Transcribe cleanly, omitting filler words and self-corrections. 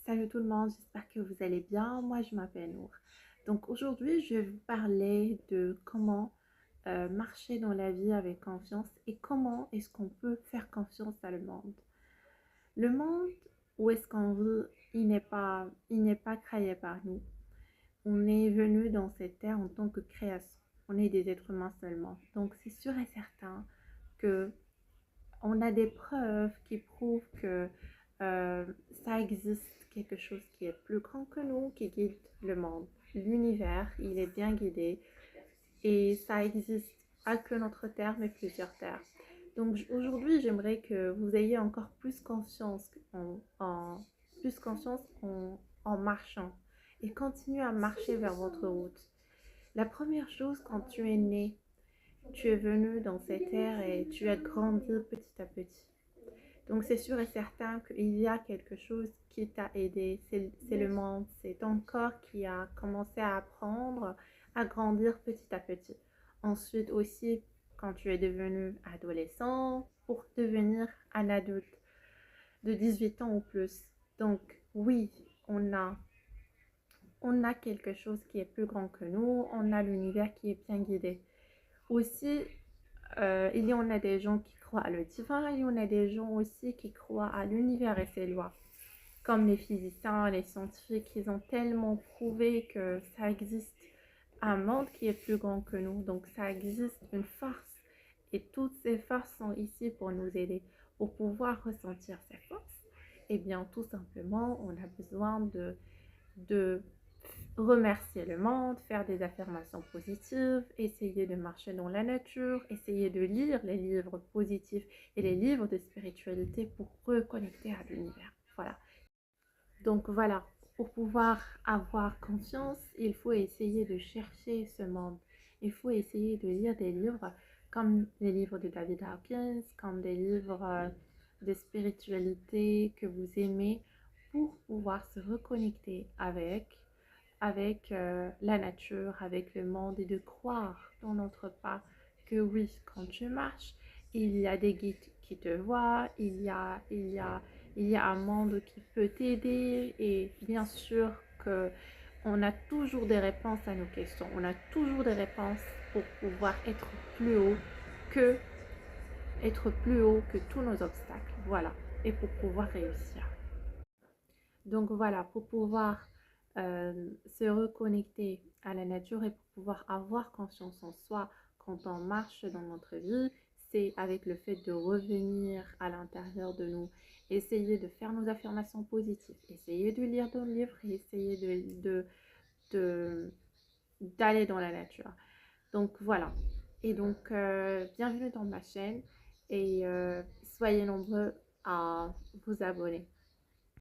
Salut tout le monde, j'espère que vous allez bien. Moi, je m'appelle Nour. Donc aujourd'hui, je vais vous parler de comment marcher dans la vie avec confiance et comment est-ce qu'on peut faire confiance à le monde. Le monde, où est-ce qu'on vit, il n'est pas créé par nous. On est venu dans cette terre en tant que création. On est des êtres humains seulement. Donc c'est sûr et certain que on a des preuves qui prouvent que euh, ça existe quelque chose qui est plus grand que nous, qui guide le monde. L'univers, il est bien guidé et ça existe pas que notre Terre, mais plusieurs terres. Donc aujourd'hui, j'aimerais que vous ayez encore plus confiance plus confiance en marchant et continuez à marcher vers votre route. La première chose, quand tu es né, tu es venu dans cette terre et tu as grandi petit à petit. Donc c'est sûr et certain qu'il y a quelque chose qui t'a aidé. C'est le monde, c'est ton corps qui a commencé à apprendre, à grandir petit à petit. Ensuite aussi, quand tu es devenu adolescent, pour devenir un adulte de 18 ans ou plus. Donc oui, on a, on a quelque chose qui est plus grand que nous, on a l'univers qui est bien guidé. Aussi, il y en a des gens qui croient à le divin, il y en a des gens aussi qui croient à l'univers et ses lois. Comme les physiciens, les scientifiques, ils ont tellement prouvé que ça existe un monde qui est plus grand que nous. Donc ça existe une force. Et toutes ces forces sont ici pour nous aider. Pour pouvoir ressentir ces forces, eh bien tout simplement, on a besoin de remercier le monde, faire des affirmations positives, essayer de marcher dans la nature, essayer de lire les livres positifs et les livres de spiritualité pour reconnecter à l'univers. Voilà. Donc voilà, pour pouvoir avoir confiance, il faut essayer de chercher ce monde. Il faut essayer de lire des livres comme les livres de David Hawkins, comme des livres de spiritualité que vous aimez pour pouvoir se reconnecter avec la nature, avec le monde et de croire dans notre pas que oui, quand tu marches, il y a des guides qui te voient, il y a un monde qui peut t'aider et bien sûr que on a toujours des réponses à nos questions, on a toujours des réponses pour pouvoir que être plus haut que tous nos obstacles, voilà, et pour pouvoir réussir. Donc voilà, pour pouvoir se reconnecter à la nature et pour pouvoir avoir confiance en soi quand on marche dans notre vie, c'est avec le fait de revenir à l'intérieur de nous, essayer de faire nos affirmations positives, essayer de lire nos livres et essayer de- d'aller dans la nature. Donc voilà. Et donc, bienvenue dans ma chaîne et soyez nombreux à vous abonner.